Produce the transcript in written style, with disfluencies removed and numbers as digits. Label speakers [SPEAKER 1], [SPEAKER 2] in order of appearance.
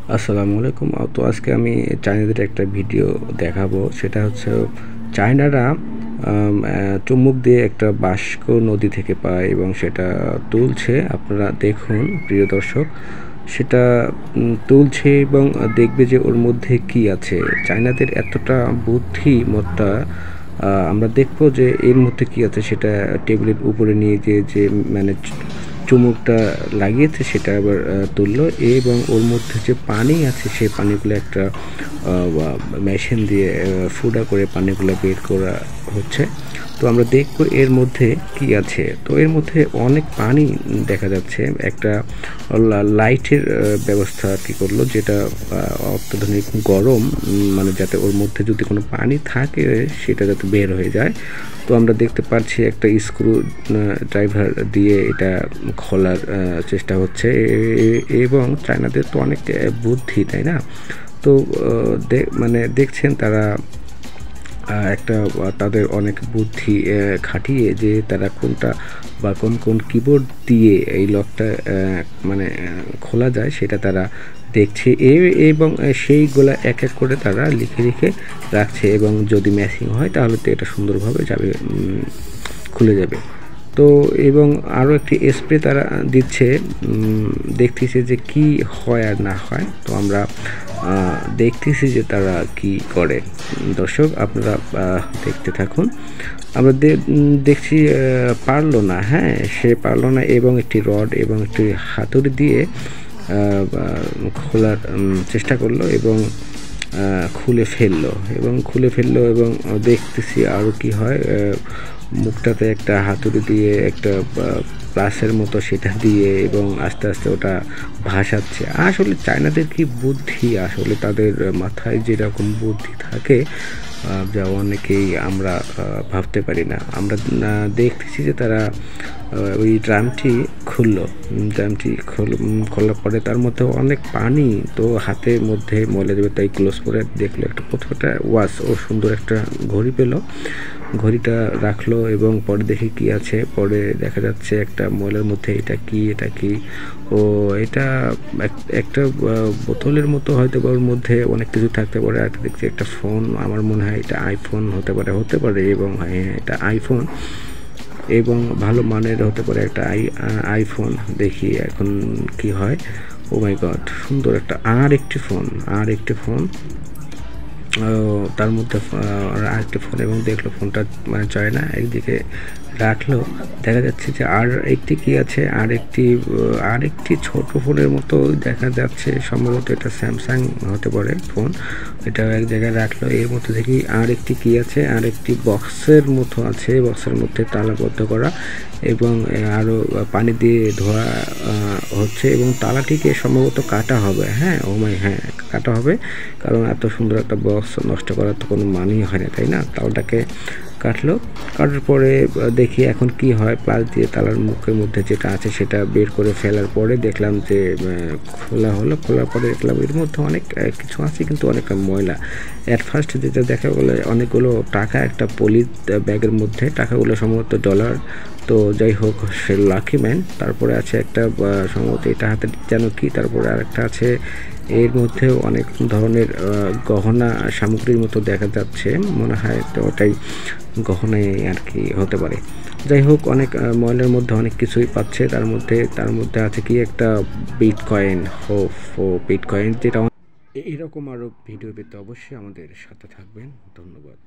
[SPEAKER 1] আসসালামু আলাইকুম। তো আজকে আমি চায়নাদের একটা ভিডিও দেখাবো। সেটা হচ্ছে চায়নারা চুম্বক দিয়ে একটা বাষ্প নদী থেকে পায় এবং সেটা তুলছে। আপনারা দেখুন প্রিয় দর্শক, সেটা তুলছে এবং দেখবে যে ওর মধ্যে কি আছে। চায়নাদের এতটা বুদ্ধিমত্তা, আমরা দেখবো যে এর মধ্যে কি আছে সেটা টেবিলের উপরে নিয়ে গিয়ে যে মানে চুমুকটা লাগিয়েছে সেটা আবার তুললো এবং ওর মধ্যে যে পানি আছে সেই পানিগুলো একটা মেশিন দিয়ে ফুটা করে পানিগুলো বের করা হচ্ছে। তো আমরা দেখবো এর মধ্যে কি আছে। তো এর মধ্যে অনেক পানি দেখা যাচ্ছে। একটা লাইটের ব্যবস্থা কি করলো, যেটা অত্যাধুনিক গরম, মানে যাতে ওর মধ্যে যদি কোনো পানি থাকে সেটা যাতে বের হয়ে যায়। তো আমরা দেখতে পাচ্ছি একটা স্ক্রু ড্রাইভার দিয়ে এটা খোলার চেষ্টা হচ্ছে। এবং চায়নাদের তো অনেক বুদ্ধি, তাই না? তো মানে দেখছেন তারা একটা তাদের অনেক বুদ্ধি খাটিয়ে যে তারা কোনটা বা কোন কোন কিবোর্ড দিয়ে এই লকটা মানে খোলা যায় সেটা তারা দেখছে এবং সেইগুলা এক এক করে তারা লিখে লিখে রাখছে এবং যদি ম্যাচিং হয় তাহলে তো এটা সুন্দরভাবে যাবে, খুলে যাবে। তো এবং আরও একটি স্প্রে তারা দিচ্ছে, দেখতেছি যে কি হয় আর না হয়। তো আমরা দেখতেছি যে তারা কি করে। দর্শক আপনারা দেখতে থাকুন। আমরা দেখছি পারলো না, হ্যাঁ সে পারলো না এবং একটি রড এবং একটি হাতুড়ি দিয়ে খোলার চেষ্টা করলো এবং খুলে ফেললো এবং দেখতেছি আরও কি হয়। মুখটাতে একটা হাতুড়ি দিয়ে একটা প্লাসের মতো সেটা দিয়ে এবং আস্তে আস্তে ওটা ভাসাচ্ছে। আসলে চায়নাদের কি বুদ্ধি, আসলে তাদের মাথায় যেরকম বুদ্ধি থাকে যা অনেকেই আমরা ভাবতে পারি না। আমরা দেখতেছি যে তারা ওই ড্রামটি খোলার পরে তার মধ্যে অনেক পানি, তো হাতের মধ্যে ময়লা দেবে তাই ক্লোজ করে দেখলো। একটা প্রথমটা ওয়াচ, ও সুন্দর একটা ঘড়ি পেল, ঘড়িটা রাখলো এবং পরে দেখি কি আছে। পরে দেখা যাচ্ছে একটা ময়লার মধ্যে এটা কি ও এটা একটা বোতলের মতো হয়তো বা ওর মধ্যে অনেক কিছু থাকতে পারে। আর দেখছি একটা ফোন, আমার মনে হয় এটা আইফোন হতে পারে এবং হ্যাঁ এটা আইফোন এবং ভালো মানের হতে পারে একটা আইফোন। দেখি এখন কি হয়। ও মাই গড, সুন্দর একটা আর একটি ফোন তার মধ্যে আরেকটি ফোন এবং দেখলো ফোনটা মানে চলে না, একদিকে রাখলো। দেখা যাচ্ছে যে আর একটি কি আছে, আরেকটি ছোট ফোনের মতো দেখা যাচ্ছে, সম্ভবত এটা স্যামসাং হতে পারে ফোন। এটা এক জায়গায় রাখলো। এর মধ্যে দেখি আর একটি কি আছে, আর একটি বক্সের মতো আছে, বক্সের মধ্যে তালাবদ্ধ করা এবং আরও পানি দিয়ে ধোয়া হচ্ছে এবং তালাটিকে সম্ভবত কাটা হবে। হ্যাঁ হ্যাঁ কাটা হবে, কারণ এত সুন্দর একটা বক্স নষ্ট করার তো কোনো মানেই হয় না, তাই না? তালটাকে কাটলো। কাটার পরে দেখি এখন কি হয়। প্লাস দিয়ে তালার মুখের মধ্যে যেটা আছে সেটা বের করে ফেলার পরে দেখলাম যে খোলার পরে দেখলাম এর মধ্যে অনেক কিছু আছে কিন্তু অনেক ময়লা। অ্যাট ফার্স্ট যেটা দেখা গেলো অনেকগুলো টাকা একটা পলি ব্যাগের মধ্যে, টাকাগুলো সম্ভবত ডলার। তো যাই হোক, সে লাকি ম্যান। তারপরে আছে একটা সম্ভবত এটা হাতে যেন কি, তারপরে আরেকটা আছে এর মধ্যেও অনেক ধরনের গহনা সামগ্রীর মতো দেখা যাচ্ছে, মনে হয় তো ওটাই গহনাই আর কি হতে পারে। যাই হোক, অনেক ময়লার মধ্যে অনেক কিছুই পাচ্ছে। তার মধ্যে আছে কি একটা বিটকয়েন, বিটকয়েন যেটা। এরকম আরও ভিডিও পেতে অবশ্যই আমাদের সাথে থাকবেন। ধন্যবাদ।